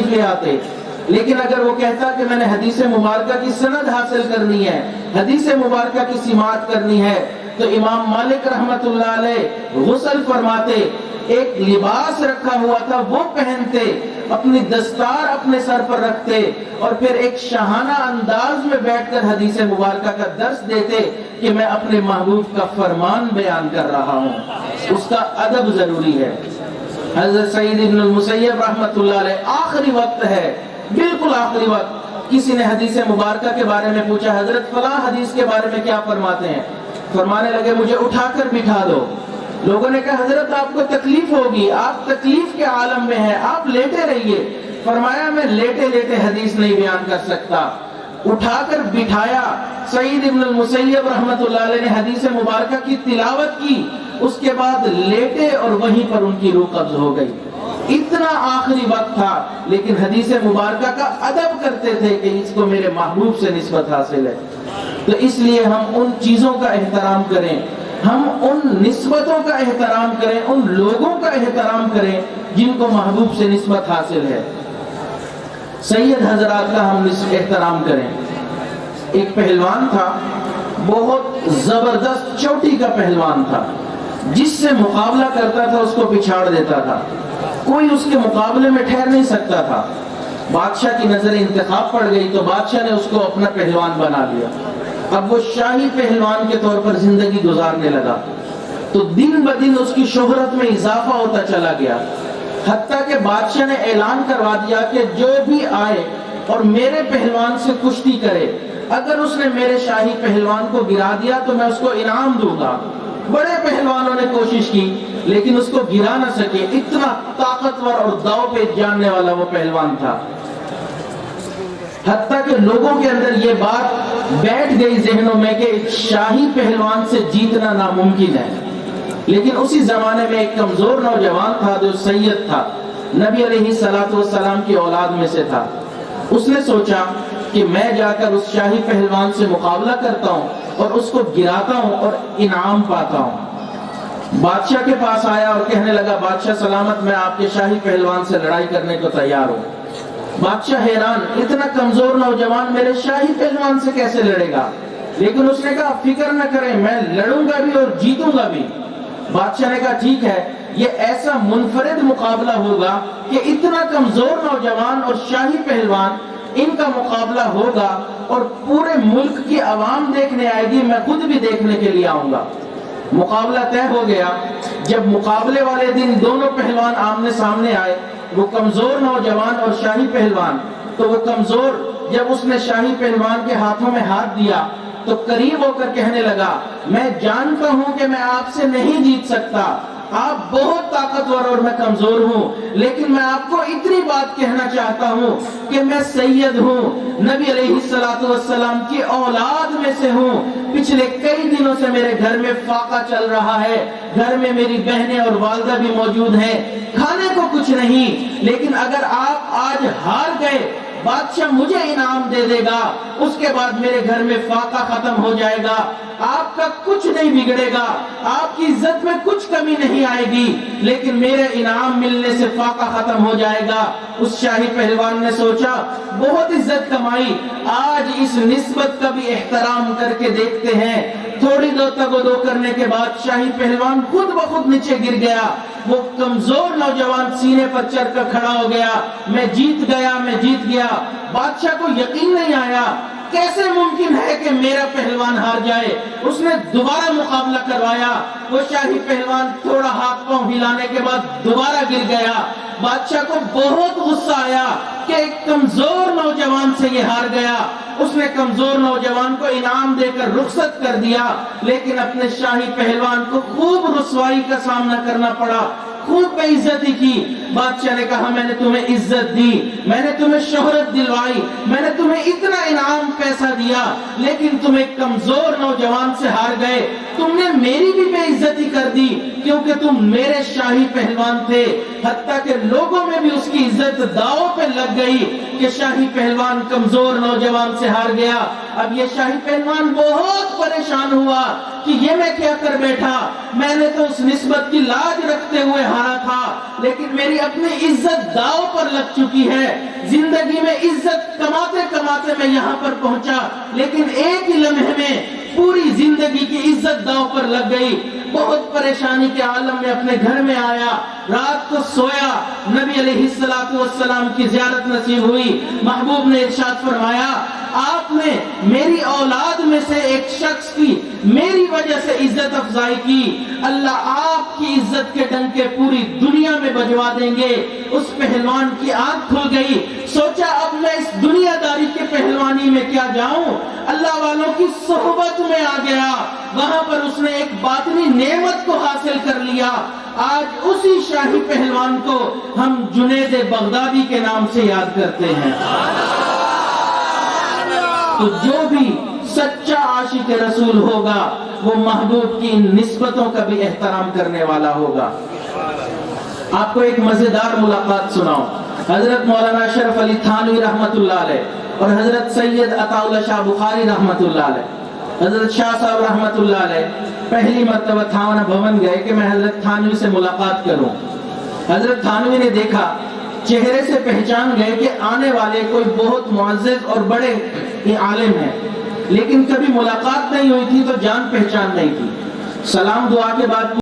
لے آتے، لیکن اگر وہ کہتا کہ میں نے حدیث مبارکہ کی سند حاصل کرنی ہے، حدیث مبارکہ کی سماعت کرنی ہے، تو امام مالک رحمت اللہ علیہ غسل فرماتے، ایک لباس رکھا ہوا تھا وہ پہنتے، اپنی دستار اپنے سر پر رکھتے، اور پھر ایک شاہانہ انداز میں بیٹھ کر حدیث مبارکہ کا درس دیتے کہ میں اپنے محبوب کا فرمان بیان کر رہا ہوں۔ اس کا ادب ضروری ہے۔ حضرت سعید ابن المسیب رحمت اللہ علیہ، آخری وقت ہے، بالکل آخری وقت، کسی نے حدیث مبارکہ کے بارے میں پوچھا، حضرت فلاں حدیث کے بارے میں کیا فرماتے ہیں؟ فرمانے لگے مجھے اٹھا کر بٹھا دو۔ لوگوں نے کہا حضرت آپ کو تکلیف ہوگی، آپ تکلیف کے عالم میں ہیں، آپ لیٹے رہیے۔ فرمایا میں لیٹے لیٹے حدیث نہیں بیان کر سکتا۔ اٹھا کر بٹھایا، سعید ابن المسیب رحمت اللہ علیہ نے حدیث مبارکہ کی تلاوت کی، اس کے بعد لیٹے اور وہیں پر ان کی روح قبض ہو گئی۔ اتنا آخری وقت تھا، لیکن حدیث مبارکہ کا ادب کرتے تھے کہ اس کو میرے محبوب سے نسبت حاصل ہے۔ تو اس لیے ہم ان چیزوں کا احترام کریں، ہم ان نسبتوں کا احترام کریں، ان لوگوں کا احترام کریں جن کو محبوب سے نسبت حاصل ہے۔ سید حضرات کا ہم احترام کریں۔ ایک پہلوان تھا، بہت زبردست چوٹی کا پہلوان تھا، جس سے مقابلہ کرتا تھا اس کو پچھاڑ دیتا تھا، کوئی اس کے مقابلے میں ٹھہر نہیں سکتا تھا۔ بادشاہ کی نظر انتخاب پڑ گئی تو بادشاہ نے اس کو اپنا پہلوان بنا لیا۔ اب وہ شاہی پہلوان کے طور پر زندگی گزارنے لگا، تو دن بدن اس کی شہرت میں اضافہ ہوتا چلا گیا، حتیٰ کہ بادشاہ نے اعلان کروا دیا کہ جو بھی آئے اور میرے پہلوان سے کشتی کرے، اگر اس نے میرے شاہی پہلوان کو گرا دیا تو میں اس کو انعام دوں گا۔ بڑے پہلوانوں نے کوشش کی لیکن اس کو گرا نہ سکے، اتنا طاقتور اور داؤ پہ جاننے والا وہ پہلوان تھا۔ حتیٰ کہ لوگوں کے اندر یہ بات بیٹھ گئی ذہنوں میں کہ شاہی پہلوان سے جیتنا ناممکن ہے۔ لیکن اسی زمانے میں ایک کمزور نوجوان تھا جو سید تھا، نبی علیہ الصلوۃ والسلام کی اولاد میں سے تھا۔ اس نے سوچا کہ میں جا کر اس شاہی پہلوان سے مقابلہ کرتا ہوں اور اس کو گراتا ہوں اور انعام پاتا ہوں۔ بادشاہ کے پاس آیا اور کہنے لگا بادشاہ سلامت، میں آپ کے شاہی پہلوان سے لڑائی کرنے کو تیار ہوں۔ بادشاہ حیران، اتنا کمزور نوجوان میرے شاہی پہلوان سے کیسے لڑے گا؟ لیکن اس نے کہا فکر نہ کریں، میں لڑوں گا بھی اور جیتوں گا بھی۔ بادشاہ نے کہا ٹھیک ہے، یہ ایسا منفرد مقابلہ ہوگا کہ اتنا کمزور نوجوان اور شاہی پہلوان، ان کا مقابلہ ہوگا اور پورے ملک کی عوام دیکھنے آئے گی، میں خود بھی دیکھنے کے لیے آؤں گا۔ مقابلہ طے ہو گیا۔ جب مقابلے والے دن دونوں پہلوان آمنے سامنے آئے، وہ کمزور نوجوان اور شاہی پہلوان، تو وہ کمزور جب اس نے شاہی پہلوان کے ہاتھوں میں ہاتھ دیا تو قریب ہو کر کہنے لگا میں جانتا ہوں کہ میں آپ سے نہیں جیت سکتا، آپ بہت طاقتور اور میں کمزور ہوں، لیکن میں آپ کو اتنی بات کہنا چاہتا ہوں کہ میں سید ہوں، نبی علیہ الصلوۃ والسلام کی اولاد میں سے ہوں۔ پچھلے کئی دنوں سے میرے گھر میں فاقہ چل رہا ہے، گھر میں میری بہنیں اور والدہ بھی موجود ہیں، کھانے کو کچھ نہیں، لیکن اگر آپ آج ہار گئے بادشاہ مجھے انعام دے دے گا، اس کے بعد میرے گھر میں فاقہ ختم ہو جائے گا، آپ کا کچھ نہیں بگڑے گا، آپ کی عزت میں کچھ کمی نہیں آئے گی، لیکن میرے انعام ملنے سے فاقہ ختم ہو جائے گا۔ اس شاہی پہلوان نے سوچا بہت عزت کمائی، آج اس نسبت کا بھی احترام کر کے دیکھتے ہیں۔ تھوڑی دو تگ و دو کرنے کے بعد شاہی پہلوان خود بخود نیچے گر گیا۔ وہ کمزور نوجوان سینے پر چڑھ کر کھڑا ہو گیا، میں جیت گیا، میں جیت گیا۔ بادشاہ کو یقین نہیں آیا، کیسے ممکن ہے کہ میرا پہلوان ہار جائے؟ اس نے دوبارہ مقابلہ کروایا، وہ شاہی پہلوان تھوڑا ہاتھ پاؤں ہلانے کے بعد دوبارہ گر گیا۔ بادشاہ کو بہت غصہ آیا کہ ایک کمزور نوجوان سے یہ ہار گیا۔ اس نے کمزور نوجوان کو انعام دے کر رخصت کر دیا، لیکن اپنے شاہی پہلوان کو خوب رسوائی کا سامنا کرنا پڑا، خوب بے عزتی کی۔ بادشاہ نے کہا میں نے تمہیں عزت دی، میں نے تمہیں شہرت دلوائی، میں نے تمہیں اتنا انعام پیسہ دیا، لیکن تم ایک کمزور نوجوان سے ہار گئے، تم نے میری بھی بے عزتی کر دی کیونکہ تم میرے شاہی پہلوان تھے۔ حتیٰ کہ لوگوں میں بھی اس کی عزت داؤ پہ لگ گئی کہ شاہی پہلوان کمزور نوجوان سے ہار گیا۔ اب یہ شاہی پہلوان بہت پریشان ہوا کہ یہ میں کیا کر بیٹھا، میں نے تو اس نسبت کی لاج رکھتے ہوئے ہارا تھا، لیکن میری اپنی عزت داؤ پر لگ چکی ہے، زندگی میں عزت کماتے کماتے میں یہاں پر پہنچا، لیکن ایک ہی لمحے میں پوری زندگی کی عزت داؤ پر لگ گئی۔ بہت پریشانی کے عالم میں اپنے گھر میں آیا، رات کو سویا، نبی علیہ السلام کی زیارت نصیب ہوئی۔ محبوب نے ارشاد فرمایا، آپ نے میری اولاد میں سے ایک شخص کی میری وجہ سے عزت افزائی کی، اللہ آپ کی عزت کے ڈنکے پوری دنیا میں بجوا دیں گے۔ اس پہلوان کی آنکھ کھل گئی، سوچا اب میں اس دنیا داری کے پہلوانی میں کیا جاؤں، اللہ والوں کی صحبت میں آ گیا، وہاں پر اس نے ایک باطنی نعمت کو حاصل کر لیا۔ آج اسی شاہی پہلوان کو ہم جنید بغدادی کے نام سے یاد کرتے ہیں۔ تو جو بھی سچا عاشق رسول ہوگا وہ محبوب کی ان نسبتوں کا بھی احترام کرنے والا ہوگا۔ آپ کو ایک مزیدار ملاقات سناؤں۔ حضرت مولانا اشرف علی تھانوی رحمت اللہ علیہ اور حضرت سید عطا اللہ شاہ بخاری رحمت اللہ علیہ، حضرت شاہ صاحب رحمت اللہ علیہ پہلی مرتبہ تھانہ بھون گئے کہ میں حضرت تھانوی سے ملاقات کروں۔ حضرت تھانوی نے دیکھا، چہرے سے پہچان گئے کہ آنے والے کوئی بہت معزز اور بڑے عالم ہیں، لیکن کبھی ملاقات نہیں ہوئی تھی تو جان پہچان نہیں تھی۔ سلام دعا کے بعد